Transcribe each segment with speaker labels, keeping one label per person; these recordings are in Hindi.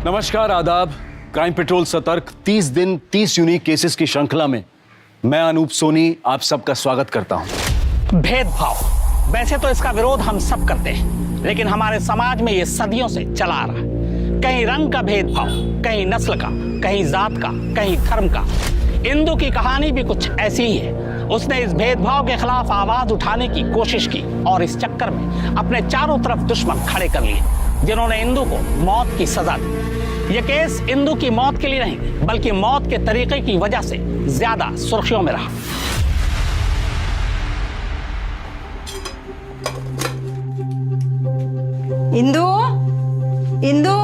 Speaker 1: नमस्कार, आदाब। क्राइम पेट्रोल सतर्क 30 दिन 30 यूनिक केसेस की श्रृंखला में मैं अनूप सोनी आप सबका स्वागत करता हूं।
Speaker 2: भेदभाव, वैसे तो इसका विरोध हम सब करते हैं, लेकिन हमारे समाज में ये सदियों से चला आ रहा है। कहीं रंग का भेदभाव, कहीं नस्ल का, कहीं जात का, कहीं धर्म का। इंदु की कहानी भी कुछ ऐसी ही है। उसने इस भेदभाव के खिलाफ आवाज उठाने की कोशिश की और इस चक्कर में अपने चारों तरफ दुश्मन खड़े कर लिए, जिन्होंने इंदु को मौत की सजा दी। यह केस इंदु की मौत के लिए नहीं, बल्कि मौत के तरीके की वजह से ज्यादा सुर्खियों में रहा।
Speaker 3: इंदु, इंदु,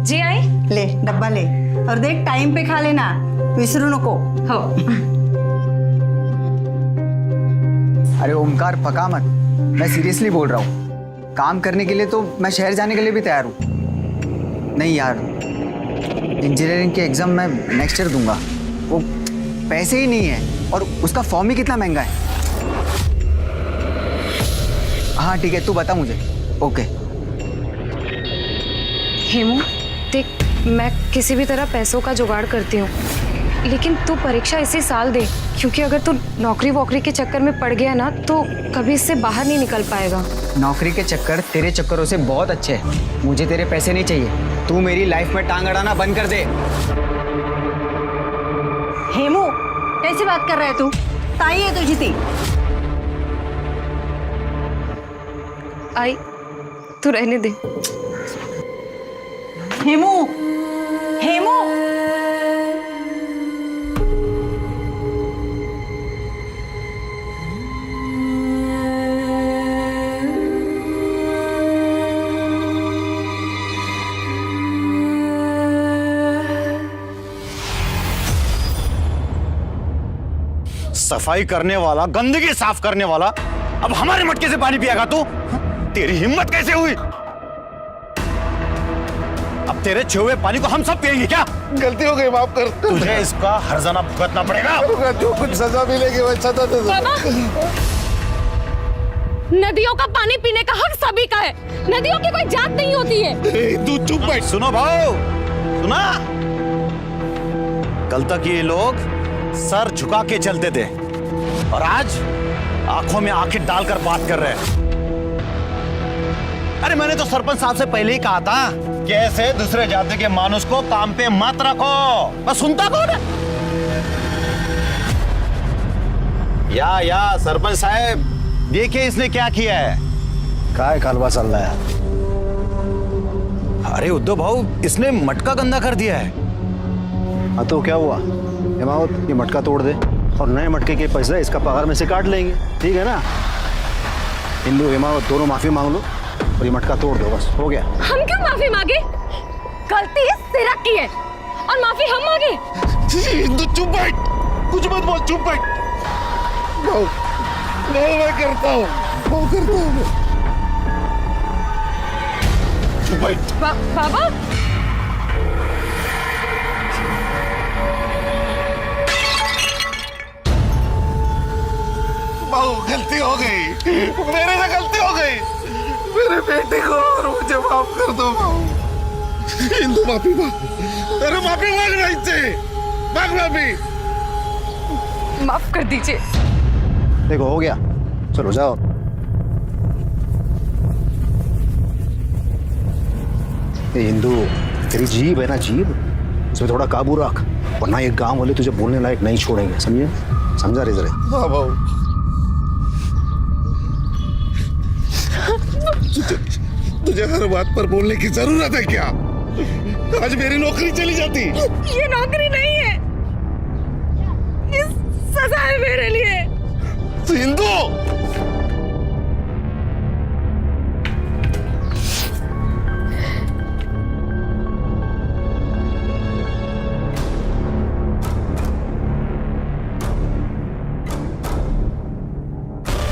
Speaker 4: जी आई।
Speaker 3: ले डब्बा ले और देख टाइम पे खा लेना, विसरू नको।
Speaker 4: हो।
Speaker 5: अरे ओमकार पका मत, मैं सीरियसली बोल रहा हूँ। काम करने के लिए तो मैं शहर जाने के लिए भी तैयार हूँ। नहीं यार, इंजीनियरिंग के एग्जाम मैं नेक्स्ट ईयर दूंगा। वो पैसे ही नहीं है और उसका फॉर्म ही कितना महंगा है। हाँ ठीक है, तू बता मुझे। ओके।
Speaker 4: हेमू देख, मैं किसी भी तरह पैसों का जुगाड़ करती हूँ, लेकिन तू परीक्षा इसी साल दे, क्योंकि अगर तू नौकरी वोकरी के चक्कर में पड़ गया ना तो कभी इससे बाहर नहीं निकल पाएगा।
Speaker 5: नौकरी के चक्कर तेरे चक्करों से बहुत अच्छे हैं। मुझे तेरे पैसे नहीं चाहिए। तू मेरी लाइफ में टांग अड़ाना बंद कर दे।
Speaker 3: हेमू, कैसी बात कर रहा है तू? ताई है तुझी थी।
Speaker 4: आई, तू रहने दे।
Speaker 3: हेमू, हेमू,
Speaker 6: सफाई करने वाला, गंदगी साफ करने वाला, अब हमारे मटके से पानी पिएगा तू? तेरी हिम्मत कैसे हुई? अब तेरे छुए पानी को हम सब पिएंगे क्या?
Speaker 7: गलती हो गई, माफ कर।
Speaker 6: तुझे इसका हर्जाना भुगतना पड़ेगा।
Speaker 7: जो कुछ सजा मिलेगी वो सजा दे।
Speaker 8: बाबा, नदियों का पानी पीने का हक सभी का है। नदियों की कोई जात नहीं होती है।
Speaker 7: तू चुप बैठ।
Speaker 6: सुनो भाऊ, सुना? कल तक ये लोग सर झुका के चलते थे और आज आंखों में आंखें डालकर बात कर रहे हैं। अरे मैंने तो सरपंच साहब से पहले ही कहा था कि ऐसे दूसरे जाति के मानुष को काम पे मत रखो। बस सुनता कौन है? या सरपंच साहब, देखिए इसने क्या किया है।
Speaker 7: काय कालवा चल रहा है?
Speaker 6: अरे उद्धव भाऊ, इसने मटका गंदा कर दिया है।
Speaker 7: हाँ तो क्या हुआ? हेमावत, ये मटका तोड़ दे और नए मटके के पैसे इसका पगार में से काट लेंगे, ठीक है ना? हिंदू हेमावत दोनों माफी मांग लो और ये मटका तोड़ दो, बस हो गया।
Speaker 8: हम क्यों माफी मांगे? गलती सिरक की है और माफी हम मांगे।
Speaker 7: हिंदू चुप बैठ, कुछ मत बोल, चुप बैठ। मैं करता हूँ, मैं करता हूँ। चुप बैठ।
Speaker 8: बाबा,
Speaker 7: गलती हो गई, मेरे से गलती हो गई। मेरे बेटे को और मुझे माफ कर दो। हिंदू माफी मांग, अरे माफी मांग रही थी, मांग माफी।
Speaker 8: माफ कर दीजिए।
Speaker 7: देखो हो गया, चलो जाओ। ये हिंदू, तेरी जीभ है ना, जीभ, इसमें थोड़ा काबू रख, वरना ये गांव वाले तुझे बोलने लायक नहीं छोड़ेंगे, समझे? समझा रे जरा? हाँ भाऊ। तुझे हर बात पर बोलने की जरूरत है क्या? आज मेरी नौकरी चली जाती।
Speaker 8: ये नौकरी नहीं है, ये सजा है मेरे लिए।
Speaker 7: तो हिंदू,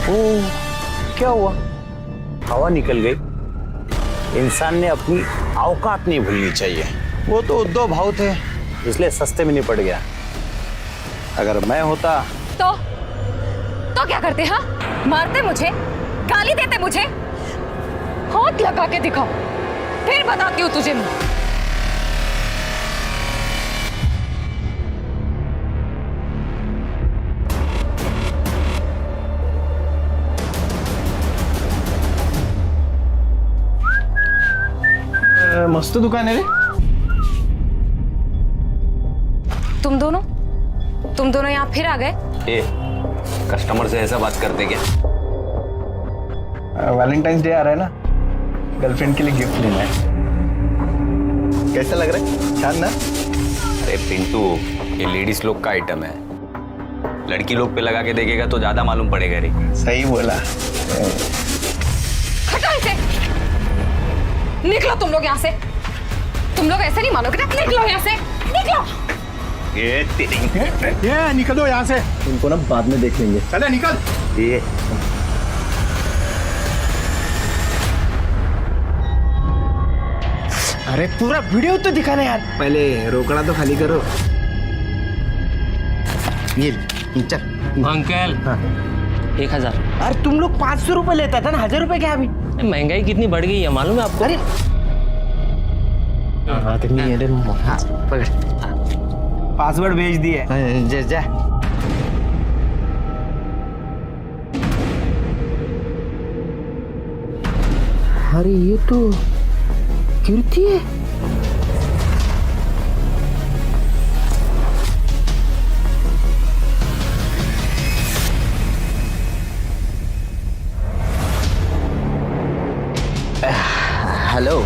Speaker 6: ओ, क्या हुआ? हवा निकल गई। इंसान ने अपनी औकात नहीं भूलनी चाहिए। वो तो उद्धव भाव थे, इसलिए सस्ते में निपट गया। अगर मैं होता
Speaker 8: तो क्या करते? हाँ, मारते मुझे, गाली देते मुझे। हाथ लगा के दिखाओ, फिर बताती हूँ तुझे मैं।
Speaker 9: मस्त दुकान है रे।
Speaker 4: तुम दोनों यहाँ फिर आ गए?
Speaker 10: कस्टमर से ऐसा बात करते क्या?
Speaker 9: वैलेंटाइंस डे आ रहा है ना, गर्लफ्रेंड के लिए गिफ्ट लेना है। कैसा लग रहा है? छान ना?
Speaker 10: अरे पिंटू, ये लेडीज लोग का आइटम है, लड़की लोग पे लगा के देखेगा तो ज्यादा मालूम पड़ेगा रे।
Speaker 9: सही बोला।
Speaker 4: हटो इसे, निकलो तुम लोग यहाँ से। तुम लोग ऐसे नहीं मानोगे ना, निकलो यहाँ से, निकलो।
Speaker 10: ये
Speaker 9: निकलो यहाँ से। उनको ना बाद में देख लेंगे। चले निकल।
Speaker 10: ये
Speaker 9: अरे पूरा वीडियो तो दिखाना यार। पहले रोकड़ा तो खाली करो। ये चल
Speaker 11: अंकल।
Speaker 9: हाँ।
Speaker 11: 1000।
Speaker 9: अरे तुम लोग 500 रुपए लेता था ना, 1000 रुपए क्या अभी?
Speaker 11: महंगाई कितनी बढ़ गई है मालूम है आपको?
Speaker 9: अरे हाँ, पकड़। पासवर्ड भेज दिए। जा। अरे ये तो कीर्ति है। हेलो।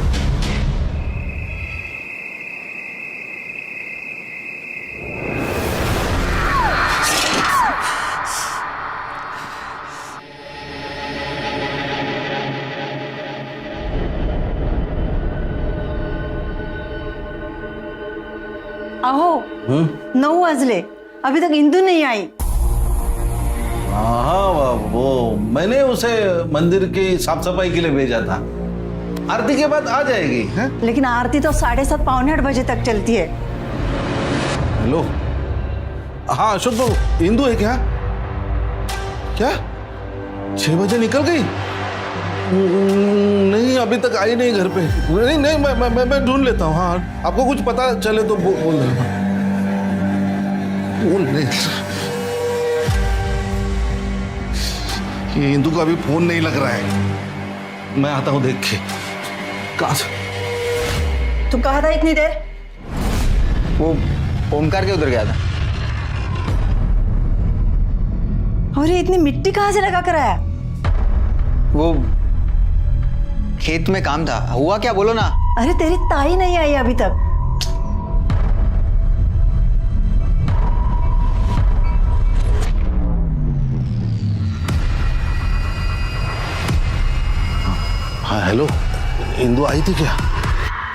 Speaker 3: अहो 9 वाजले, अभी तक इंदू नहीं आई।
Speaker 7: हाँ वो मैंने उसे मंदिर की साफ सफाई के लिए भेजा था, आरती के बाद आ जाएगी। है?
Speaker 3: लेकिन आरती तो 7:30 पौने 8 बजे तक चलती है।
Speaker 7: हेलो, हाँ अशोक बाबू, इंदु है क्या? क्या 6 बजे निकल गई? नहीं अभी तक आई नहीं घर पे। नहीं मैं ढूंढ लेता हूँ। हाँ आपको कुछ पता चले तो बोल देना। नहीं ये इंदु का अभी फोन नहीं लग रहा है, मैं आता हूँ देख के। कहाँ से?
Speaker 3: तुम कहा था इतनी देर?
Speaker 5: वो ओमकार के उधर गया था।
Speaker 3: और ये इतनी मिट्टी कहाँ से लगा कर आया?
Speaker 5: वो खेत में काम था। हुआ क्या बोलो ना?
Speaker 3: अरे तेरी ताई नहीं आई अभी तक।
Speaker 7: हाँ हेलो, इंदु आई थी क्या?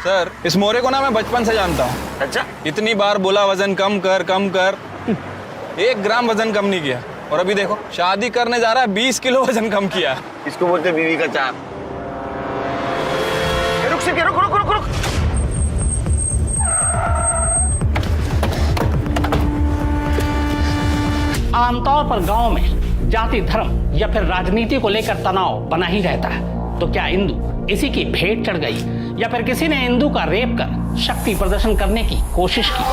Speaker 12: सर इस मोरे को ना मैं बचपन से जानता हूँ।
Speaker 10: अच्छा,
Speaker 12: इतनी बार बोला वजन कम कर 1 ग्राम वजन कम नहीं किया, और अभी देखो शादी करने जा रहा है 20 किलो वजन कम किया।
Speaker 10: इसको बोलते बीवी का चाप। रुक।
Speaker 2: आमतौर पर गांव में जाति, धर्म या फिर राजनीति को लेकर तनाव बना ही रहता है। तो क्या इंदु इसी की भेंट चढ़ गई, या फिर किसी ने इंदु का रेप कर शक्ति प्रदर्शन करने की कोशिश की?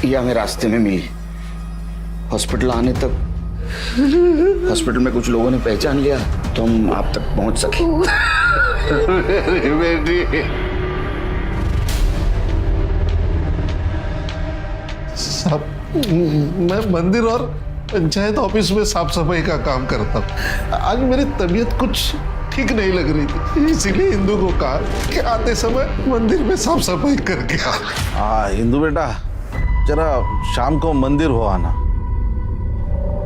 Speaker 13: यह हमें रास्ते में मिली। हॉस्पिटल आने तक हॉस्पिटल में कुछ लोगों ने पहचान लिया तो हम आप तक पहुंच सके।
Speaker 7: बेटी सब, मैं मंदिर और पंचायत ऑफिस में साफ सफाई का काम करता हूँ। आज मेरी तबीयत कुछ ठीक नहीं लग रही थी, इसीलिए इंदु को कहा कि आते समय मंदिर में साफ सफाई करके आ। इंदु बेटा जरा शाम को मंदिर हो आना।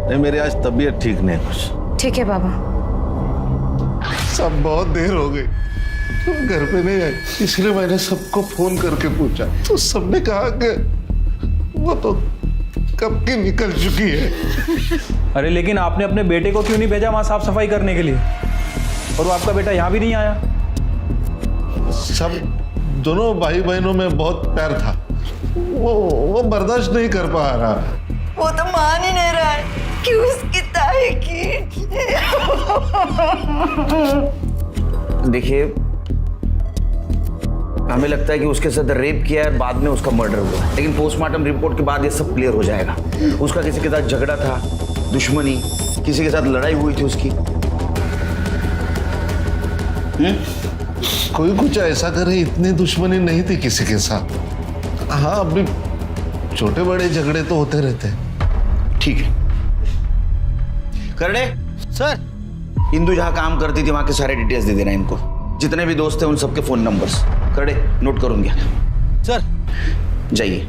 Speaker 7: नहीं मेरी आज तबीयत ठीक नहीं कुछ।
Speaker 4: ठीक है बाबा।
Speaker 7: सब बहुत देर हो गई, तुम घर पे नहीं आई, इसलिए मैंने सबको फोन करके पूछा तो सबने कहा कि वो तो कब की निकल चुकी है।
Speaker 12: अरे लेकिन आपने अपने बेटे को क्यों नहीं भेजा वहां साफ सफाई करने के लिए? और वो आपका बेटा यहाँ भी नहीं आया?
Speaker 7: सब दोनों भाई बहनों में बहुत प्यार था, वो बर्दाश्त नहीं कर पा रहा।
Speaker 3: वो तो मान ही नहीं रहा है कि उसकी ताई की।
Speaker 13: देखिए हमें लगता है कि उसके साथ रेप किया है, बाद में उसका मर्डर हुआ है, लेकिन पोस्टमार्टम रिपोर्ट के बाद ये सब क्लियर हो जाएगा। उसका किसी के साथ झगड़ा था, दुश्मनी, किसी के साथ लड़ाई हुई थी उसकी।
Speaker 7: कोई कुछ ऐसा करे, इतनी दुश्मनी नहीं थी किसी के साथ। हाँ, अभी छोटे बड़े झगड़े तो होते रहते हैं।
Speaker 13: ठीक है करड़े सर, इंदु जहाँ काम करती थी वहां के सारे डिटेल्स दे देना इनको, जितने भी दोस्त थे उन सबके फोन नंबर्स। करड़े नोट करूंगा सर। जाइए।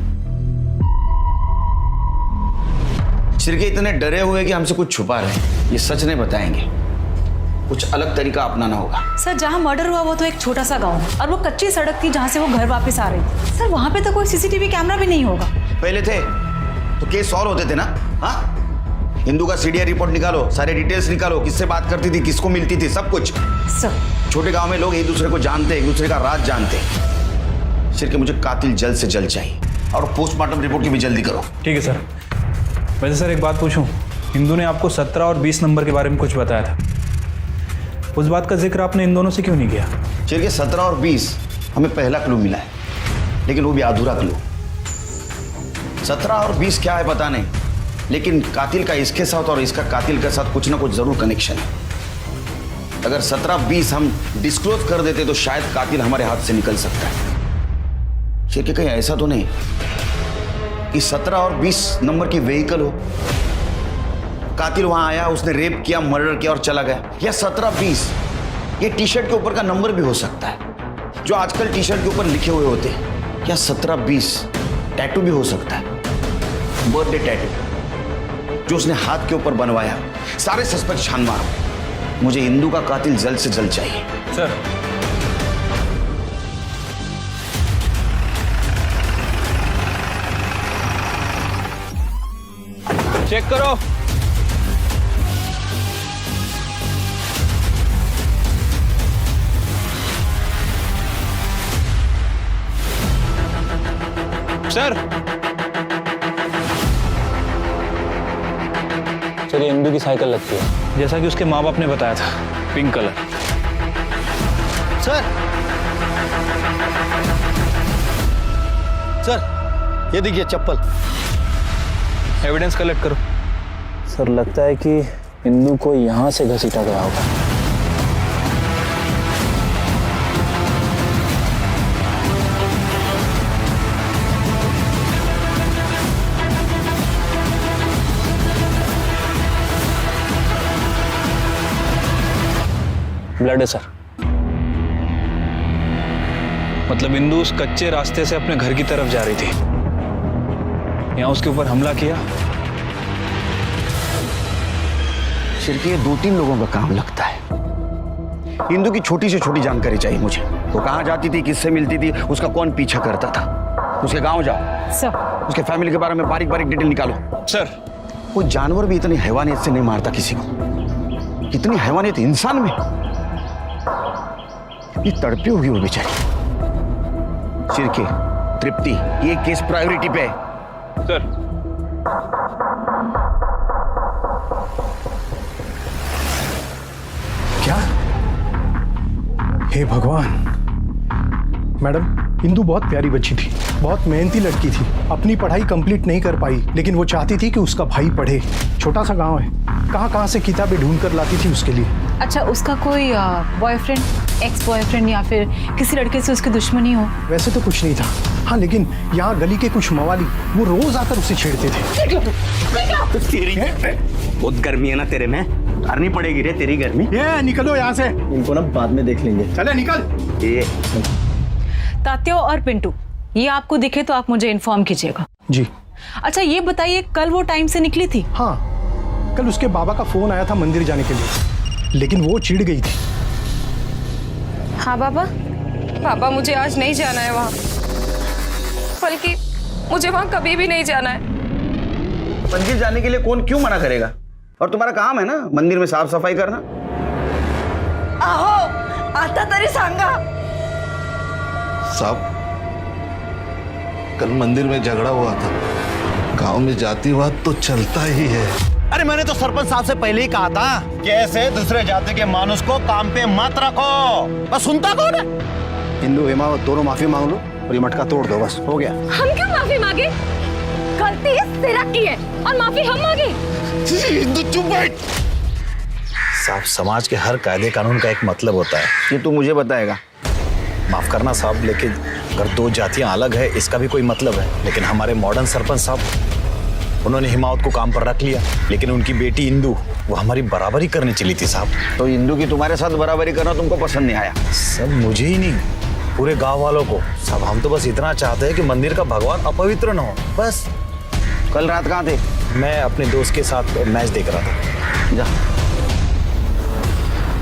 Speaker 13: सिर्के इतने डरे हुए कि हमसे कुछ छुपा रहे हैं, ये सच नहीं बताएंगे, कुछ अलग तरीका अपनाना होगा।
Speaker 3: सर जहाँ मर्डर हुआ वो तो एक छोटा सा गांव है और वो कच्ची सड़क थी जहाँ से वो घर वापस आ रही थी। सर वहाँ पे तो कोई सीसीटीवी कैमरा भी नहीं होगा।
Speaker 13: पहले थे तो केस सॉल्व होते थे ना। हाँ, हिंदू का सीडीआर रिपोर्ट निकालो, सारे डिटेल्स निकालो, किससे बात करती थी, किसको मिलती थी, सब कुछ।
Speaker 3: सर
Speaker 13: छोटे गांव में लोग एक दूसरे को जानते, एक दूसरे का राज जानते। सिर्के मुझे कातिल जल्द से जल्द चाहिए और पोस्टमार्टम रिपोर्ट की भी जल्दी करो। ठीक है सर।
Speaker 12: वैसे सर एक बात पूछूं, हिंदू ने आपको 17 और 20 नंबर के बारे में कुछ बताया था, उस बात का जिक्र आपने इन दोनों से क्यों नहीं किया?
Speaker 13: चलिए 17 और 20 हमें पहला क्लू मिला है, लेकिन वो भी अधूरा क्लू। 17 और 20 क्या है पता नहीं, लेकिन कातिल का इसके साथ और इसका कातिल के साथ कुछ ना कुछ जरूर कनेक्शन है। अगर 17-20 हम डिस्क्लोज कर देते तो शायद कातिल हमारे हाथ से निकल सकता है। कि कहीं ऐसा तो नहीं कि 17 और 20 नंबर की व्हीकल हो, कातिल वहां आया, उसने रेप किया, मर्डर किया और चला गया। या 17-20 ये टी शर्ट के ऊपर का नंबर भी हो सकता है, जो आजकल टी शर्ट के ऊपर लिखे हुए होते हैं। या 17-20 टैटू भी हो सकता है, बर्थडे टैटू जो उसने हाथ के ऊपर बनवाया। सारे सस्पेक्ट छान मारो, मुझे हिंदू का कातिल जल्द से जल्द चाहिए।
Speaker 12: सर चेक करो। सर
Speaker 11: चलिए, इंदु की साइकिल लगती है,
Speaker 12: जैसा कि उसके माँ बाप ने बताया था, पिंक कलर।
Speaker 9: सर ये देखिए चप्पल।
Speaker 12: एविडेंस कलेक्ट करो।
Speaker 11: सर लगता है कि इंदु को यहाँ से घसीटा गया होगा। ब्लड है सर।
Speaker 12: मतलब इंदु उस कच्चे रास्ते से अपने घर की तरफ जा रही थी, यहाँ उसके ऊपर हमला किया।
Speaker 13: सिर्फ ये 2-3 लोगों का काम लगता है। इंदु की छोटी से छोटी जानकारी चाहिए मुझे। वो कहाँ जाती थी, किससे मिलती थी, उसका कौन पीछा करता था। उसके गांव जाओ
Speaker 3: सर,
Speaker 13: उसके फैमिली के बारे में बारीक बारीक डिटेल निकालो।
Speaker 12: सर
Speaker 13: वो जानवर भी इतनी हैवानियत से नहीं मारता किसी को, इतनी हैवानियत इंसान में। ये तड़पी होगी वो बेचारी। सिरके, तृप्ति, ये केस प्रायोरिटी पे है।
Speaker 12: सर
Speaker 14: क्या? हे भगवान। मैडम, इंदु बहुत प्यारी बच्ची थी, बहुत मेहनती लड़की थी। अपनी पढ़ाई कंप्लीट नहीं कर पाई, लेकिन वो चाहती थी कि उसका भाई पढ़े। छोटा सा गांव है, कहाँ से किताबें ढूंढ कर लाती थी उसके लिए।
Speaker 8: अच्छा, उसका कोई बॉयफ्रेंड, एक्स बॉयफ्रेंड या फिर किसी लड़के से उसकी दुश्मनी हो?
Speaker 14: वैसे तो कुछ नहीं था, हाँ, लेकिन यहाँ गली के कुछ मवाली वो रोज आकर उसे छेड़ते थे।
Speaker 6: बहुत गर्मी है ना तेरे में, उतारनी पड़ेगी रे तेरी गर्मी।
Speaker 14: ये निकलो यहाँ से।
Speaker 9: इनको ना बाद में देख लेंगे।
Speaker 14: चले निकल।
Speaker 6: ये
Speaker 8: तात्या और पिंटू, ये आपको दिखे तो आप मुझे इन्फॉर्म कीजिएगा।
Speaker 14: जी।
Speaker 8: अच्छा ये बताइए, कल वो टाइम से निकली थी?
Speaker 14: हाँ, कल उसके बाबा का फोन आया था मंदिर जाने के लिए, लेकिन वो चिढ़ गई थी।
Speaker 4: हाँ पापा मुझे आज नहीं जाना है वहाँ, बल्कि मुझे वहाँ कभी भी नहीं जाना है।
Speaker 13: मंदिर जाने के लिए कौन क्यों मना करेगा? और तुम्हारा काम है ना मंदिर में साफ सफाई करना।
Speaker 3: आहो, आता तरी सांगा।
Speaker 7: साहब, कल मंदिर में झगड़ा हुआ था, गांव में जातिवाद तो चलता ही है।
Speaker 6: अरे मैंने तो सरपंच साहब से पहले ही कहा था कि ऐसे दूसरे जाति के मानुस को काम पे मत रखो, बस सुनता कौन है?
Speaker 9: हिंदू हेमा दोनों माफी मांग लो और ये मटका तोड़ दो, बस हो गया।
Speaker 4: हम क्यों माफी मांगे? गलती सिरक की है और माफी हम मांगे।
Speaker 7: हिंदू चुप बैठ।
Speaker 6: साहब, समाज के हर कायदे कानून का एक मतलब होता है।
Speaker 13: ये तू मुझे बताएगा।
Speaker 6: माफ करना साहब, लेकिन अगर दो जातियां अलग है इसका भी कोई मतलब है। लेकिन हमारे मॉडर्न सरपंच साहब, उन्होंने हिमावत को काम पर रख लिया, लेकिन उनकी बेटी इंदु वो हमारी बराबरी करने चली थी साहब।
Speaker 13: तो इंदु की तुम्हारे साथ बराबरी करना तुमको पसंद नहीं आया?
Speaker 6: सब मुझे ही नहीं, पूरे गांव वालों को। सब हम तो बस इतना चाहते हैं कि मंदिर का भगवान अपवित्र न हो, बस।
Speaker 13: कल रात कहाँ थे?
Speaker 6: मैं अपने दोस्त के साथ मैच देख रहा था।
Speaker 13: जा।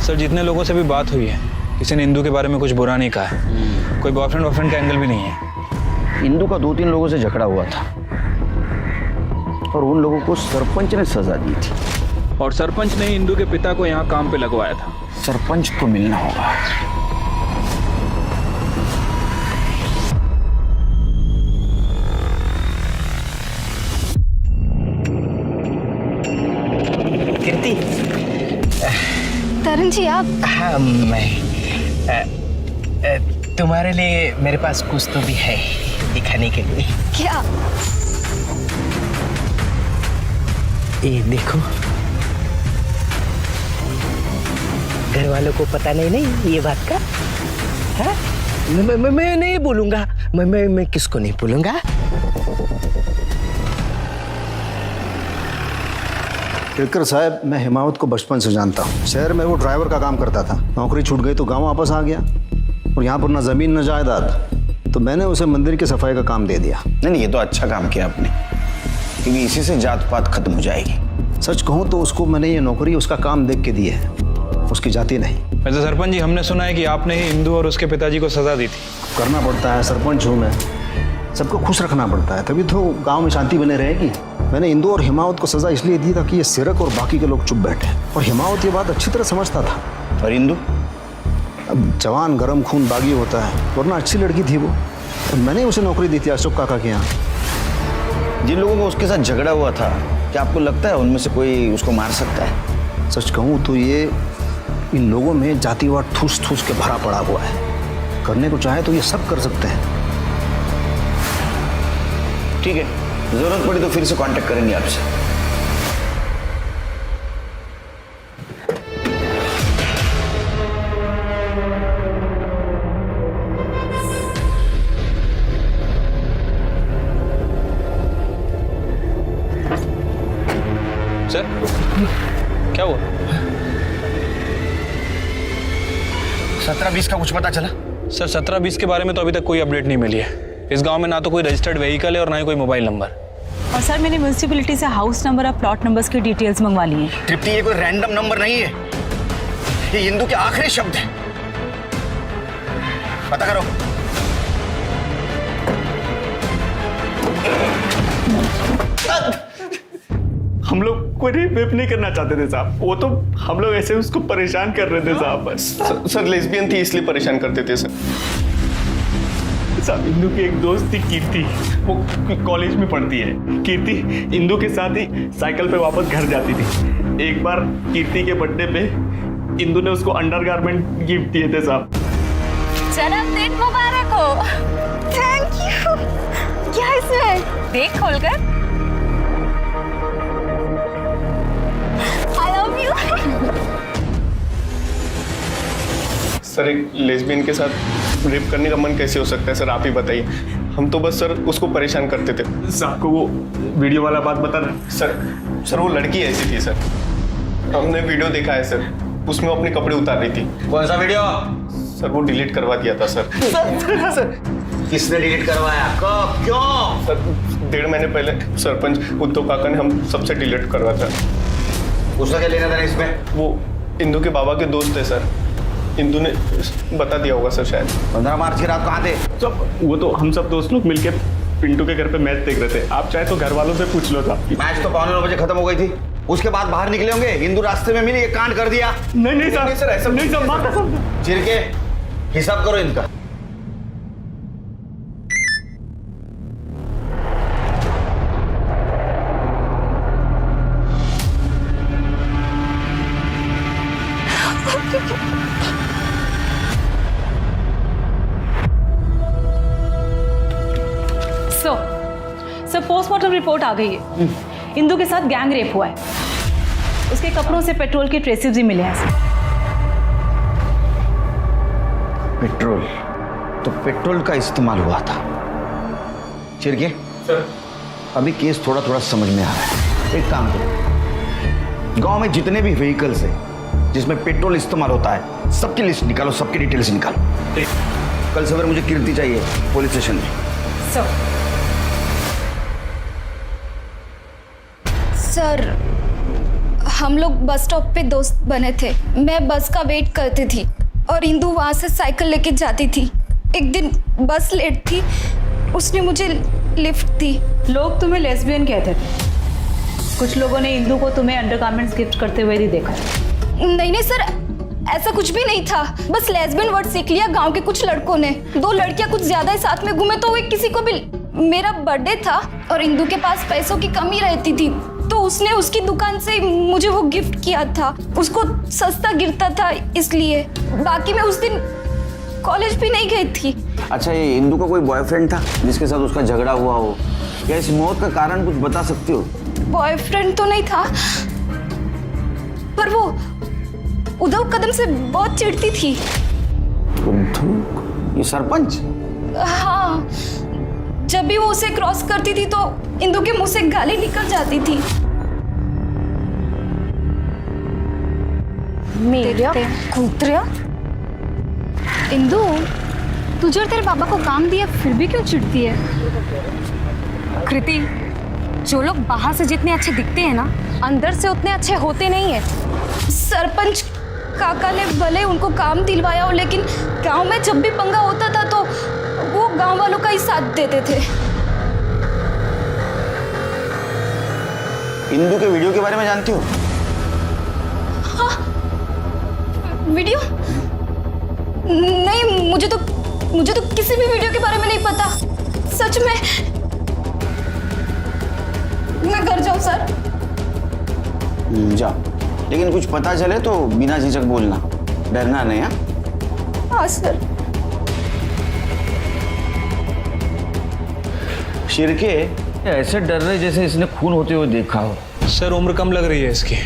Speaker 12: सर जितने लोगों से भी बात हुई है, किसी ने इंदु के बारे में कुछ बुरा नहीं कहा है। कोई बॉयफ्रेंड वॉयफ्रेंड का एंगल भी नहीं है।
Speaker 13: इंदु का 2-3 लोगों से झगड़ा हुआ था और उन लोगों को सरपंच ने सजा दी थी।
Speaker 11: और सरपंच ने इंदु के पिता को यहाँ काम पे लगवाया था।
Speaker 13: सरपंच को मिलना होगा।
Speaker 15: कीर्ति।
Speaker 4: तरुण जी आप?
Speaker 15: हाँ मैं तुम्हारे लिए मेरे पास कुछ तो भी है दिखाने के लिए।
Speaker 4: क्या?
Speaker 15: ये देखो, घर वालों को पता नहीं ये बात का। हाँ? मैं नहीं बोलूंगा, मैं किसको नहीं बोलूंगा।
Speaker 14: केलकर साहब, मैं हिमावत को बचपन से जानता हूँ। शहर में वो ड्राइवर का काम करता था, नौकरी छूट गई तो गांव वापस आ गया और यहाँ पर ना जमीन न जायदाद, तो मैंने उसे मंदिर की सफाई का काम दे दिया।
Speaker 13: नहीं, ये तो अच्छा काम किया आपने, क्योंकि इसी से जात पात खत्म हो जाएगी।
Speaker 14: सच कहूँ तो उसको मैंने ये नौकरी उसका काम देख के दी है, उसकी जाति नहीं।
Speaker 12: वैसे सरपंच जी, हमने सुना है कि आपने ही इंदु और उसके पिताजी को सजा दी थी।
Speaker 14: करना पड़ता है, सरपंच हूँ मैं, सबको खुश रखना पड़ता है, तभी तो गांव में शांति बने रहेगी। मैंने इंदु और हिमावत को सजा इसलिए दी ताकि ये सिरक और बाकी के लोग चुप बैठे, और हिमावत ये बात अच्छी तरह समझता था।
Speaker 13: और इंदु?
Speaker 14: अब जवान गरम खून बागी होता है, वरना अच्छी लड़की थी वो, तो मैंने उसे नौकरी दी थी अशोक काका के यहाँ।
Speaker 13: जिन लोगों को उसके साथ झगड़ा हुआ था, क्या आपको लगता है उनमें से कोई उसको मार सकता है?
Speaker 14: सच कहूँ तो ये इन लोगों में जातिवाद ठूस ठूस के भरा पड़ा हुआ है। करने को चाहे तो ये सब कर सकते हैं।
Speaker 13: ठीक है, जरूरत पड़ी तो फिर से कांटेक्ट करेंगे आपसे।
Speaker 12: सर क्या हुआ?
Speaker 13: 17-20 का कुछ पता चला?
Speaker 12: सर 17-20 के बारे में तो अभी तक कोई अपडेट नहीं मिली है। इस गांव में ना तो कोई रजिस्टर्ड व्हीकल है और ना ही कोई मोबाइल नंबर।
Speaker 3: और सर मैंने म्यूनिसिपैलिटी से हाउस नंबर और प्लॉट नंबर्स की डिटेल्स मंगवा ली हैं।
Speaker 13: तृप्ति, ये कोई रैंडम नंबर नहीं है, ये इंदु के आखिरी शब्द है। पता करो।
Speaker 11: हम लोग कोई रेप नहीं करना चाहते थे साहब, वो तो हम लोग ऐसे उसको परेशान कर रहे थे साहब बस।
Speaker 7: सर लेस्बियन थी इसलिए परेशान करते थे सर।
Speaker 11: साहब इंदु की एक दोस्त थी कीर्ति, वो कॉलेज में पढ़ती है। कीर्ति इंदु के साथ ही साइकिल पे वापस घर जाती थी। एक बार कीर्ति के बर्थडे पे इंदु ने उसको अंडरगारमेंट गिफ्ट दिए थे साहब।
Speaker 8: जन्मदिन मुबारक हो। Thank you. क्या इसमें? देख खोलकर। I love you।
Speaker 7: सर एक लेस्बियन के साथ रेप करने का मन कैसे हो सकता है सर, आप ही बताइए। हम तो बस सर उसको परेशान करते थे।
Speaker 11: साहब को वो वीडियो वाला बात बता रहे?
Speaker 7: सर वो लड़की ऐसी थी सर, हमने वीडियो देखा है सर, उसमें वो अपने कपड़े उतार रही थी।
Speaker 13: कौन सा वीडियो?
Speaker 7: सर वो डिलीट करवा दिया था सर।
Speaker 13: सर किसने डिलीट करवाया, कब, क्यों?
Speaker 7: सर 1.5 महीने पहले सरपंच उद्धव काका ने हम सबसे डिलीट करवाया था।
Speaker 13: उसका क्या लेना था इसमें?
Speaker 7: वो इंदु के बाबा के दोस्त थे सर, इंदु ने बता दिया होगा सर शायद।
Speaker 13: 15 मार्च की रात कहाँ थे?
Speaker 11: सब वो तो हम सब दोस्त लोग मिलके पिंटू के घर पे मैच देख रहे थे। आप चाहे तो घर वालों से पूछ लो था।
Speaker 13: मैच तो 9:15 खत्म हो गई थी, उसके बाद बाहर निकले होंगे, इंदु रास्ते में मिली, ये कांड कर दिया।
Speaker 11: नहीं सर ऐसा नहीं सर, माँ कसम।
Speaker 13: चिरके हिसाब करो इनका।
Speaker 3: सर पोस्टमार्टम रिपोर्ट आ गई है। इंदु के साथ गैंग रेप हुआ है। उसके कपड़ों से पेट्रोल के ट्रेसेस भी मिले हैं।
Speaker 13: पेट्रोल? तो पेट्रोल का इस्तेमाल हुआ था। चिरके
Speaker 11: सर,
Speaker 13: अभी केस थोड़ा थोड़ा समझ में आ रहा है। एक काम करो, गांव में जितने भी व्हीकल्स हैं जिसमें पेट्रोल इस्तेमाल होता है सबकी लिस्ट निकालो, सबकी डिटेल्स निकालो। कल सवेरे मुझे कीर्ति चाहिए पुलिस स्टेशन में।
Speaker 16: सर, हम लोग बस स्टॉप पे दोस्त बने थे। मैं बस का वेट करती थी और इंदु वहाँ से साइकिल लेके जाती थी। एक दिन बस लेट थी, उसने मुझे लिफ्ट दी।
Speaker 3: लोग तुम्हें लेस्बियन कहते थे। कुछ लोगों ने इंदु को तुम्हें अंडरगारमेंट्स गिफ्ट करते हुए भी देखा है।
Speaker 16: नहीं सर, ऐसा कुछ भी नहीं था। बस लेस्बियन वर्ड सीख लिया गांव के कुछ लड़कों ने। 2 लड़कियां कुछ ज्यादा ही साथ में घूमे तो वो किसी को भी। मेरा बर्थडे था और इंदु के पास पैसों की कमी रहती थी, तो उसने उसकी दुकान से मुझे वो गिफ्ट किया था। उसको सस्ता गिरता था इसलिए। बाकी मैं उस दिन कॉलेज भी नहीं गई थी।
Speaker 13: अच्छा, ये इंदु का कोई बॉयफ्रेंड था जिसके साथ उसका झगड़ा हुआ हो, या इस मौत का कारण कुछ बता सकती हो?
Speaker 16: बॉयफ्रेंड तो नहीं था, पर वो उद्धव कदम से बहुत चिढ़ती थी।
Speaker 13: उद्धव? ये सरपंच?
Speaker 16: हाँ, जब भी वो उसे क्रॉस करती थी तो इंदु के मुंह से गाली निकल जाती थी।
Speaker 4: मेरा कुत्रा।
Speaker 16: इंदु, तुझे और तेरे पापा को काम दिया फिर भी क्यों चिढ़ती है?
Speaker 4: कृति, जो लोग बाहर से जितने अच्छे दिखते हैं ना, अंदर से उतने अच्छे होते नहीं है।
Speaker 16: सरपंच काका ने भले उनको काम दिलवाया हो, लेकिन गांव में जब भी पंगा होता था तो वो गांव वालों का ही साथ देते थे।
Speaker 13: इंदु के वीडियो के बारे में जानती हो?
Speaker 16: हाँ, वीडियो? नहीं, मुझे तो किसी भी वीडियो के बारे में नहीं पता। सच में। मैं घर जाऊं सर?
Speaker 13: जा, लेकिन कुछ पता चले तो बिना झिझक बोलना, डरना नहीं।
Speaker 16: हाँ सर।
Speaker 13: शिरके, ऐसे डर रहे जैसे इसने खून होते हुए देखा हो।
Speaker 11: सर, उम्र कम लग रही है इसकी,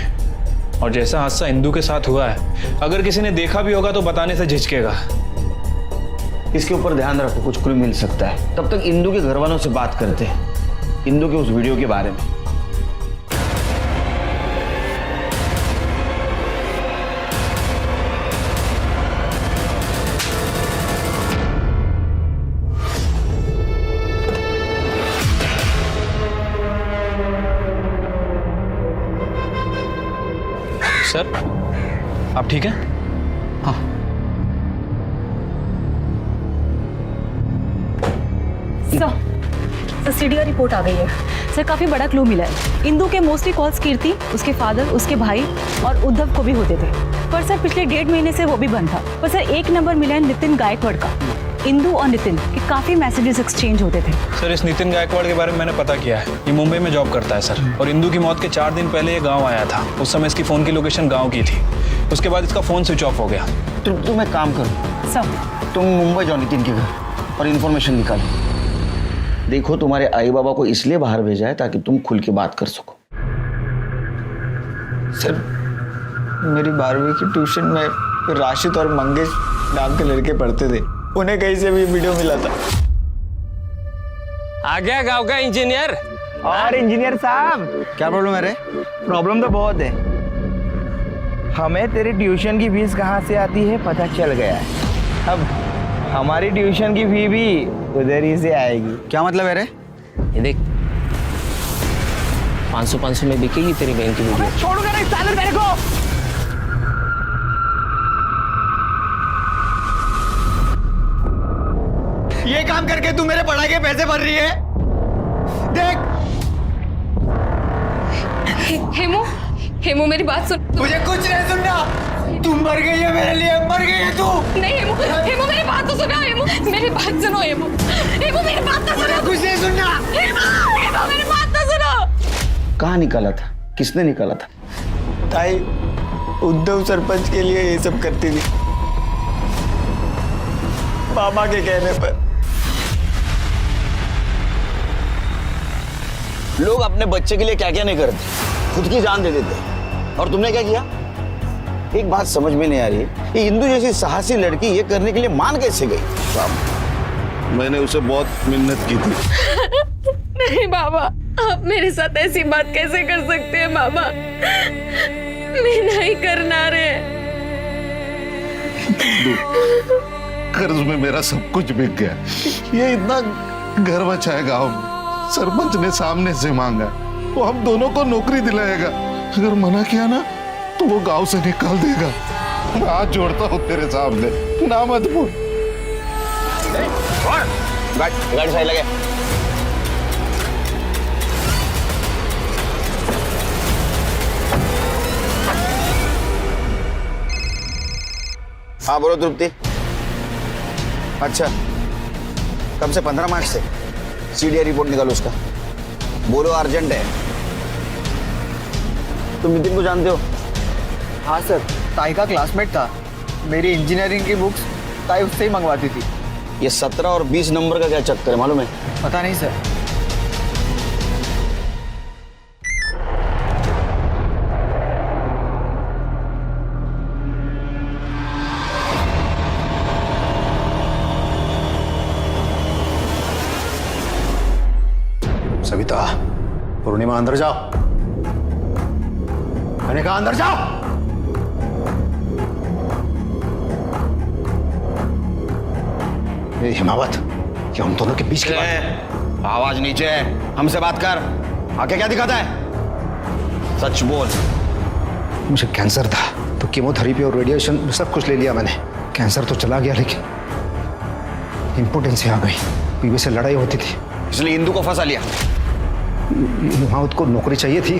Speaker 11: और जैसा हादसा इंदु के साथ हुआ है, अगर किसी ने देखा भी होगा तो बताने से झिझकेगा।
Speaker 13: इसके ऊपर ध्यान रखो, कुछ क्लू मिल सकता है। तब तक इंदु के घर वालों से बात करते हैं इंदु के उस वीडियो के बारे में।
Speaker 11: सर, आप ठीक हैं? हाँ।
Speaker 3: सर, सीडीआर रिपोर्ट आ गई है। सर, काफी बड़ा क्लू मिला है। इंदु के मोस्टली कॉल्स कीर्ति, उसके फादर, उसके भाई और उद्धव को भी होते थे। पर सर, पिछले 1.5 महीने से वो भी बंद था। पर सर, एक नंबर मिला है नितिन गायकवाड़ का। इंदु और नितिन के काफी मैसेजेस एक्सचेंज होते थे।
Speaker 11: सर, इस नितिन गायकवाड़ के बारे में मैंने पता किया है। ये मुंबई में जॉब करता है सर, और इंदु की मौत के 4 दिन पहले ये गांव आया था। उस समय इसकी फोन की लोकेशन गांव की थी। उसके बाद इसका फोन स्विच ऑफ हो गया।
Speaker 13: तुम एक काम करो
Speaker 3: सर,
Speaker 13: तुम मुंबई जाओ नितिन के घर और इन्फॉर्मेशन निकालो। देखो, तुम्हारे आई बाबा को इसलिए बाहर भेजा है ताकि तुम खुल के बात कर सको।
Speaker 5: सर, मेरी 12वीं की ट्यूशन में राशिद और मंगेश नाम के लड़के पढ़ते थे। उन्हें कहीं से भी वीडियो मिला था।
Speaker 15: आ गया गांव का इंजीनियर।
Speaker 5: और इंजीनियर साहब, क्या प्रॉब्लम है रे?
Speaker 15: प्रॉब्लम तो बहुत है। हमें तेरी ट्यूशन की फीस कहाँ से आती है पता चल गया है। अब हमारी ट्यूशन की फी भी उधर ही से आएगी।
Speaker 5: क्या मतलब है रे?
Speaker 15: ये देख, 500 में बिकेगी तेरी बहन की वीडियो।
Speaker 2: छोड़ूंगा नहीं साले मेरे को।
Speaker 5: ये काम करके तू मेरे पढ़ाई के पैसे भर रही है। देख।
Speaker 4: हेमू, हेमू मेरी बात सुन।
Speaker 5: मुझे कुछ नहीं सुनना। तू मर गई है मेरे लिए, मर गई है तू।
Speaker 4: नहीं हेमू, हेमू मेरी बात तो सुनो। हेमू मेरी बात सुनो। हेमू, हेमू मेरी बात तो सुनो।
Speaker 5: कुछ नहीं सुनना।
Speaker 4: हेमू मेरी बात तो सुनो।
Speaker 13: कहाँ निकाला था? किसने निकाला था?
Speaker 5: ताई उद्धव सरपंच के लिए ये सब करती थी, मामा के कहने पर।
Speaker 13: लोग अपने बच्चे के लिए क्या क्या नहीं करते, खुद की जान दे देते। और तुमने क्या किया? एक बात समझ में नहीं आ रही है, ये इंदु जैसी साहसी लड़की ये करने के लिए मान कैसे गई?
Speaker 7: मैंने उसे बहुत मिन्नत की थी।
Speaker 8: नहीं बाबा, आप मेरे साथ ऐसी बात कैसे कर सकते हैं बाबा? मैं नहीं करना रे।
Speaker 7: कर्ज में मेरा सब कुछ बिक गया। ये इतना घर बचा है गांव में, सरपंच ने सामने से मांगा, वो हम दोनों को नौकरी दिलाएगा। अगर मना किया ना तो वो गांव से निकाल देगा। मैं हाथ जोड़ता हूँ तेरे सामने, ना मत बोल।
Speaker 13: गाड़ी सही लगे। हाँ बोलो तृप्ति। अच्छा, कब से? 15 मार्च से सीडीआई रिपोर्ट निकालो उसका। बोलो अर्जेंट है। तुम नितिन को जानते हो?
Speaker 5: हाँ सर, ताई का क्लासमेट था। मेरी इंजीनियरिंग की बुक्स ताई उससे ही मंगवाती थी।
Speaker 13: ये 17 और 20 नंबर का क्या चक्कर है मालूम है?
Speaker 5: पता नहीं सर।
Speaker 14: सविता, पूर्णिमा अंदर जाओ। मैंने कहा अंदर जाओ। ये हिमावत, क्या हम दोनों के बीच की बात है?
Speaker 13: आवाज नीचे है, हमसे बात कर। आके क्या दिखाता है? सच बोल।
Speaker 14: मुझे कैंसर था तो कीमोथेरेपी और रेडिएशन सब कुछ ले लिया मैंने। कैंसर तो चला गया लेकिन इम्पोर्टेंसी आ गई। बीवी से लड़ाई होती थी
Speaker 13: इसलिए इंदू को फंसा लिया।
Speaker 14: हिमावत को नौकरी चाहिए थी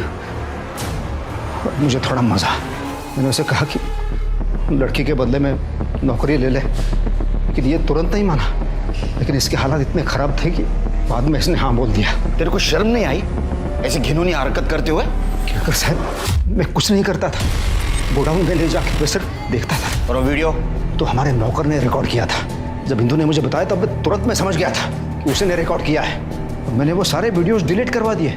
Speaker 14: और मुझे थोड़ा मजा। मैंने उसे कहा कि लड़की के बदले में नौकरी ले ले, लेकिन ये तुरंत नहीं माना। लेकिन इसके हालात इतने खराब थे कि बाद में इसने हाँ बोल दिया।
Speaker 13: तेरे को शर्म नहीं आई ऐसी घिनौनी हरकत करते हुए?
Speaker 14: क्या कर साहब, मैं कुछ नहीं करता था। गोडाउन में ले जाके सिर्फ देखता था।
Speaker 13: और वो वीडियो
Speaker 14: तो हमारे नौकर ने रिकॉर्ड किया था। जब इंदू ने मुझे बताया तब तुरंत मैं समझ गया था कि उसने रिकॉर्ड किया है। और मैंने वो सारे वीडियोस डिलीट करवा दिए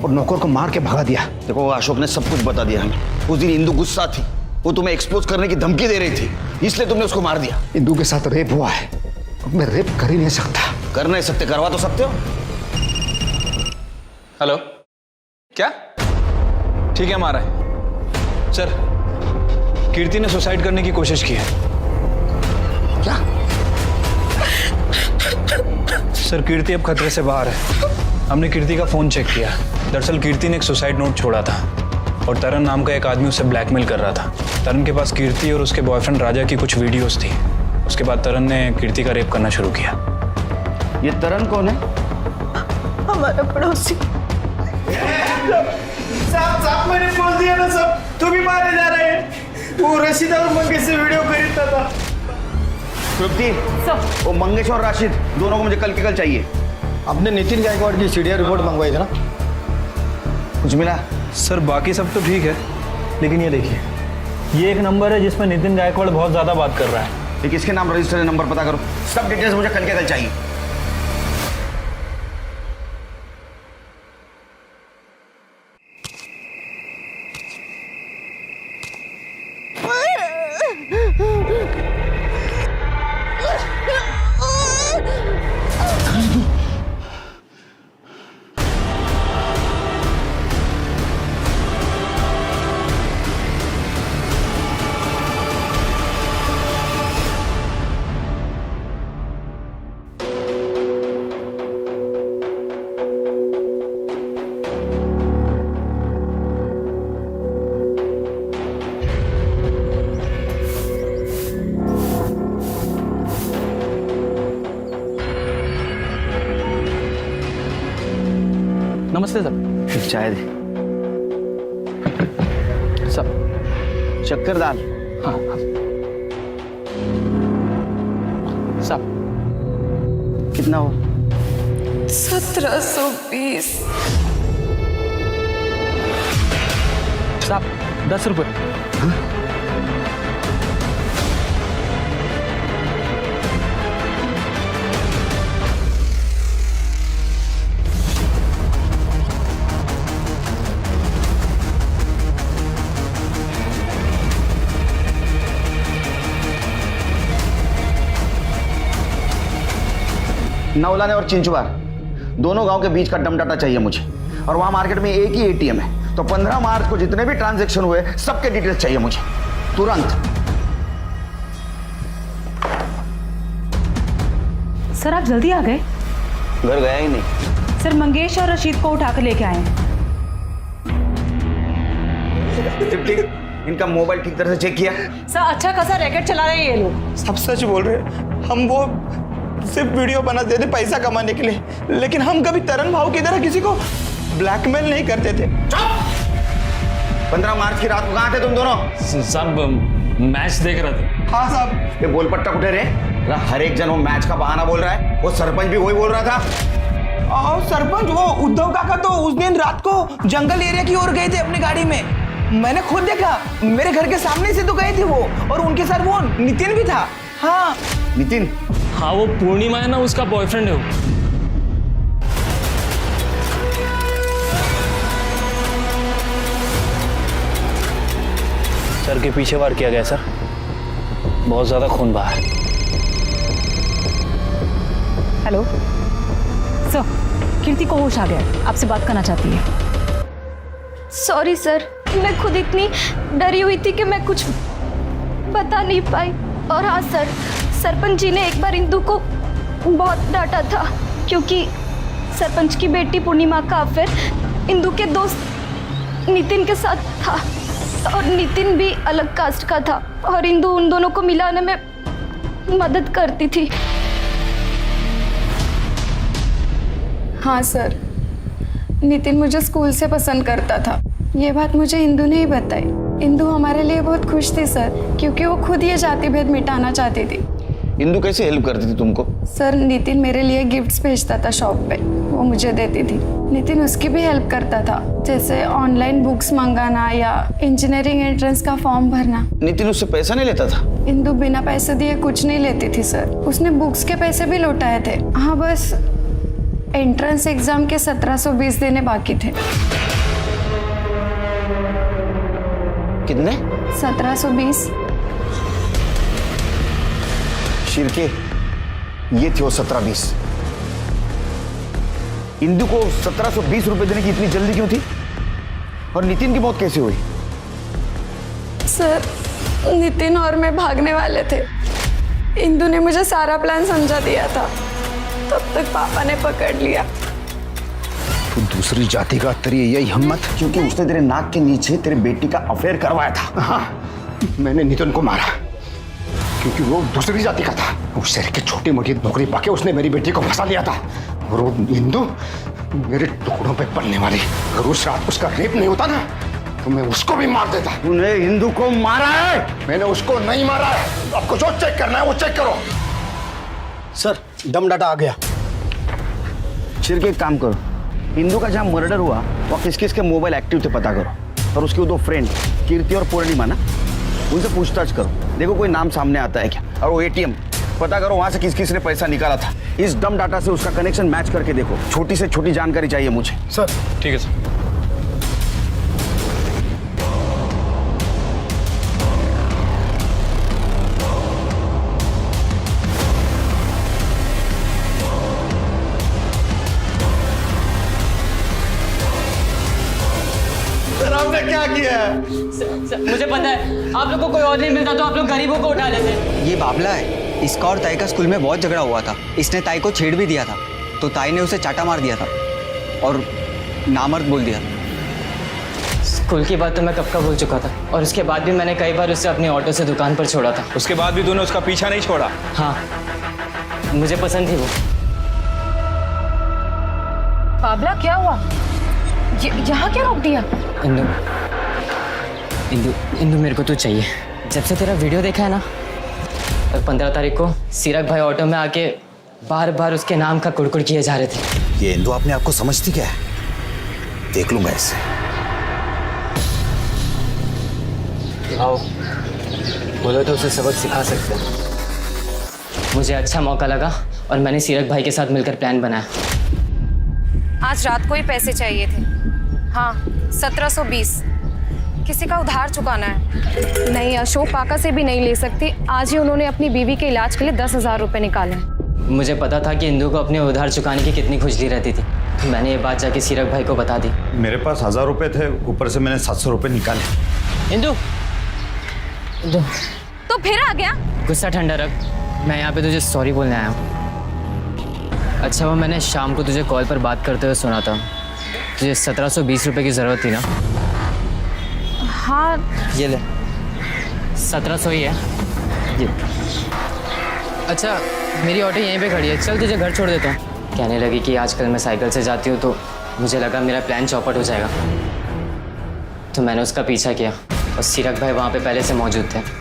Speaker 14: और नौकर को मार के भगा दिया।
Speaker 13: देखो अशोक ने सब कुछ बता दिया हमें। उस दिन इंदू गुस्सा थी, वो तुम्हें एक्सपोज करने की धमकी दे रही थी, इसलिए तुमने उसको मार दिया।
Speaker 14: इंदू के साथ रेप हुआ है, मैं रेप कर ही नहीं सकता।
Speaker 13: कर नहीं सकते, करवा तो सकते हो।
Speaker 12: हेलो, क्या? ठीक है, हमारा है सर। कीर्ति ने सुसाइड करने की कोशिश की है।
Speaker 14: क्या?
Speaker 12: सर कीर्ति अब खतरे से बाहर है। हमने कीर्ति का फोन चेक किया। दरअसल कीर्ति ने एक सुसाइड नोट छोड़ा था और तरन नाम का एक आदमी उसे ब्लैकमेल कर रहा था। तरन के पास कीर्ति और उसके बॉयफ्रेंड राजा की कुछ वीडियोस थी। उसके बाद तरन ने कीर्ति का रेप करना शुरू किया।
Speaker 13: ये तरन कौन है?
Speaker 8: हमारा पड़ोसी।
Speaker 15: साहब मैंने बोल दिया ना सब, तू भी मारे जा रहे हैं। वो रशीद और मंगेश से वीडियो खरीदता था।
Speaker 13: तृप्ति, वो मंगेश और राशिद दोनों को मुझे कल के कल चाहिए।
Speaker 14: आपने नितिन गायकवाड़ की सीडीआई रिपोर्ट मंगवाई थी ना?
Speaker 13: कुछ मिला?
Speaker 12: सर बाकी सब तो ठीक है, लेकिन ये देखिए, ये एक नंबर है जिसमें नितिन गायकवाड़ बहुत ज्यादा बात कर रहा है।
Speaker 13: ये किसके नाम रजिस्टर है? नंबर पता करो। सब डिटेल्स मुझे कल के कल चाहिए।
Speaker 12: नमस्ते सर।
Speaker 5: एक चाय दे।
Speaker 12: सब
Speaker 5: शक्कर दाल।
Speaker 12: हाँ सब
Speaker 5: कितना हो?
Speaker 8: 1720।
Speaker 12: साहब 10 रुपये।
Speaker 13: नौलाने और चिंचवार दोनों गांव के बीच का डम डाटा चाहिए मुझे। और वहां मार्केट में एक ही एटीएम है, तो 15 मार्च को जितने भी ट्रांजैक्शन हुए सबके डिटेल्स चाहिए मुझे तुरंत।
Speaker 3: सर आप जल्दी आ गए।
Speaker 13: घर गया ही नहीं।
Speaker 3: सर मंगेश और रशीद को उठाकर लेके आए हैं।
Speaker 13: ठीक, इनका मोबाइल ठीक तरह से चेक किया?
Speaker 3: सर अच्छा खासा रैकेट चला रहे हैं ये लोग।
Speaker 15: सब सच बोल रहे हैं। हम वो सिर्फ वीडियो बनाते थे पैसा कमाने के लिए, लेकिन हम कभी तरन भाव की तरह किसी को ब्लैकमेल नहीं करते थे।
Speaker 13: 15 मार्च की रात को कहाँ थे तुम दोनों?
Speaker 11: सब मैच देख रहे थे।
Speaker 15: हाँ साहब।
Speaker 13: ये बोल पट्टा कुठे रे? हर एक जन वो मैच का बहाना बोल रहा है। वो सरपंच भी वही बोल रहा था।
Speaker 15: और सरपंच वो उद्धव काका तो उस दिन रात को जंगल एरिया की ओर गए थे अपनी गाड़ी में। मैंने खुद देखा, मेरे घर के सामने से तो गए थे वो, और उनके साथ वो नितिन भी था। हाँ
Speaker 13: नितिन?
Speaker 11: हाँ वो पूर्णिमा है ना, उसका बॉयफ्रेंड है वो।
Speaker 12: सर के पीछे वार किया गया सर, बहुत ज्यादा खून बहा है।
Speaker 3: हेलो सर, कीर्ति को होश आ गया, आपसे बात करना चाहती है।
Speaker 16: सॉरी सर, मैं खुद इतनी डरी हुई थी कि मैं कुछ बता नहीं पाई। और हाँ सर, सरपंच जी ने एक बार इंदु को बहुत डांटा था, क्योंकि सरपंच की बेटी पूर्णिमा का अफेयर इंदु के दोस्त नितिन के साथ था, और नितिन भी अलग कास्ट का था, और इंदु उन दोनों को मिलाने में मदद करती थी। हाँ सर, नितिन मुझे स्कूल से पसंद करता था। ये बात मुझे इंदु ने ही बताई। इंदु हमारे लिए बहुत खुश थी सर, क्योंकि वो खुद ये जाति भेद मिटाना चाहती थी।
Speaker 13: इंदु कैसे हेल्प करती थी तुमको?
Speaker 16: सर नितिन मेरे लिए गिफ्ट्स भेजता था शॉप पे, वो मुझे देती थी। नितिन उसकी भी हेल्प करता था, जैसे ऑनलाइन बुक्स मंगाना या इंजीनियरिंग एंट्रेंस का फॉर्म भरना।
Speaker 13: नितिन उससे पैसा नहीं लेता था?
Speaker 16: इंदु बिना पैसे दिए कुछ नहीं लेती थी सर, उसने बुक्स के पैसे भी लौटाए थे। हाँ बस एंट्रेंस एग्जाम के 1720 देने बाकी थे।
Speaker 13: कितने?
Speaker 16: 1720।
Speaker 13: शिरके, ये थे वो 1720। इंदु को 1720 रुपए देने की इतनी जल्दी क्यों थी? और नितिन की मौत कैसे हुई?
Speaker 16: सर नितिन और मैं भागने वाले थे, इंदु ने मुझे सारा प्लान समझा दिया था, तब तक पापा ने पकड़ लिया।
Speaker 13: तू दूसरी जाति का, तेरी यही हिम्मत? क्योंकि उसने तेरे नाक के नीचे तेरी बेटी का अफेयर करवाया था।
Speaker 14: हाँ, मैंने नितिन को मारा क्योंकि वो दूसरी जाति का था। वो शहर की छोटी मोटी नौकरी पाके उसने मेरी बेटी को फंसा लिया था। और वो इंदु मेरे टुकड़ों पे पलने वाली, अगर उस रात उसका रेप नहीं होता ना तो मैं उसको भी मार देता।
Speaker 13: तूने इंदु को मारा है?
Speaker 14: मैंने उसको नहीं मारा है। आपको जो चेक करना है वो चेक करो। सर दम डाटा आ गया।
Speaker 13: शिरके, एक काम करो, इंदु का जहाँ मर्डर हुआ वहाँ किस किस के मोबाइल एक्टिव थे पता करो, और उसके 2 फ्रेंड कीर्ति और पूर्णिमा ना, उनसे पूछताछ करो, देखो कोई नाम सामने आता है क्या। और वो एटीएम पता करो वहां से किस किस ने पैसा निकाला था। इस डम डाटा से उसका कनेक्शन मैच करके देखो। छोटी से छोटी जानकारी चाहिए मुझे।
Speaker 14: सर
Speaker 12: ठीक है सर।
Speaker 15: सर आपने क्या किया है?
Speaker 17: मुझे पता है, आप लोग को कोई और नहीं मिलता तो आप लोग गरीबों को उठा लेते।
Speaker 5: ये बाबला है, इसका और ताई का स्कूल में बहुत झगड़ा हुआ था। इसने ताई को छेड़ भी दिया था, तो ताई ने उसे चाटा मार दिया था और नामर्द बोल दिया।
Speaker 17: स्कूल की बात तो मैं कब का भूल चुका था, और उसके बाद भी मैंने कई बार उसे अपने ऑटो से दुकान पर छोड़ा था।
Speaker 12: उसके बाद भी तूने उसका पीछा नहीं छोड़ा?
Speaker 17: हाँ, मुझे पसंद थी वो।
Speaker 3: बाबला क्या हुआ? यहाँ क्या रोक दिया?
Speaker 17: इंदु, इंदु, इंदु मेरे को तू चाहिए। जब से तेरा वीडियो देखा है ना, और 15 तारीख को सीरक भाई ऑटो में आके बार बार उसके नाम का कुड़कुड़ किए जा रहे थे।
Speaker 13: ये इंदु अपने आप को समझती क्या है? देख लूंगा इससे।
Speaker 17: आओ, बोलो तो उसे सबक सिखा सकते हैं। मुझे अच्छा मौका लगा और मैंने सीरक भाई के साथ मिलकर प्लान बनाया।
Speaker 4: आज रात को ही पैसे चाहिए थे। हाँ 1720। किसी का उधार चुकाना है। नहीं, अशोक काका से भी नहीं ले सकती। आज ही उन्होंने अपनी बीवी के इलाज के लिए 10,000 रुपए निकाले।
Speaker 17: मुझे पता था कि इंदू को अपने उधार चुकाने की कितनी खुजली रहती थी, तो मैंने ये बात जाके सीरक भाई को बता दी।
Speaker 13: मेरे पास 1000 रुपए थे, ऊपर से मैंने 700 रुपए निकाले।
Speaker 17: इंदू, इंदू
Speaker 16: तो फिर आ गया?
Speaker 17: गुस्सा ठंडा रख, मैं यहाँ पे तुझे सॉरी बोलने आया हूँ। अच्छा वो मैंने शाम को तुझे कॉल पर बात करते हुए सुना था, तुझे 1720 रुपए की ज़रूरत थी ना?
Speaker 16: हाँ।
Speaker 17: ये ले 1700 ही है ये। अच्छा मेरी ऑटो यहीं पे खड़ी है, चल तुझे घर छोड़ देता हूँ। कहने लगी कि आजकल मैं साइकिल से जाती हूँ तो मुझे लगा मेरा प्लान चौपट हो जाएगा, तो मैंने उसका पीछा किया और सीरक भाई वहाँ पे पहले से मौजूद थे।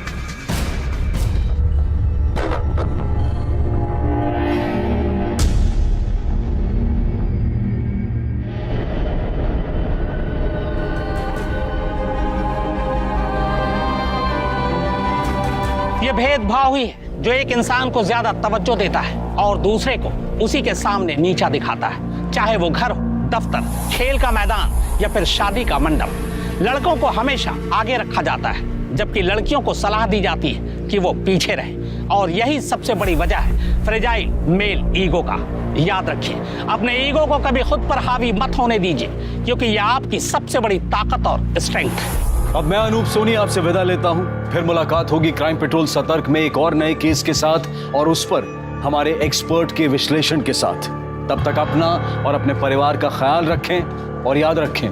Speaker 2: ये भेदभाव ही है जो एक इंसान को ज्यादा तवज्जो देता है और दूसरे को उसी के सामने नीचा दिखाता है, चाहे वो घर हो, दफ्तर, खेल का मैदान या फिर शादी का मंडप। लड़कों को हमेशा आगे रखा जाता है जबकि लड़कियों को सलाह दी जाती है कि वो पीछे रहे, और यही सबसे बड़ी वजह है फ्रेजाइल मेल ईगो का। याद रखिए, अपने ईगो को कभी खुद पर हावी मत होने दीजिए, क्योंकि यह आपकी सबसे बड़ी ताकत और स्ट्रेंथ है।
Speaker 1: अब मैं अनूप सोनी आपसे विदा लेता हूं, फिर मुलाकात होगी क्राइम पेट्रोल सतर्क में एक और नए केस के साथ और उस पर हमारे एक्सपर्ट के विश्लेषण के साथ। तब तक अपना और अपने परिवार का ख्याल रखें और याद रखें,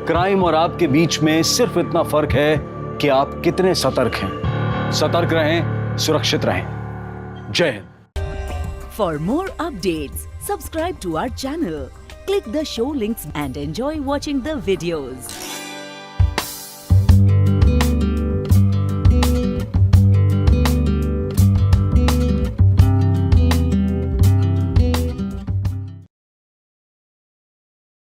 Speaker 1: क्राइम और आपके बीच में सिर्फ इतना फर्क है कि आप कितने सतर्क हैं। सतर्क रहें, सुरक्षित रहें। जय Hind.
Speaker 18: For more updates, subscribe to our channel, click the show links and enjoy watching the videos.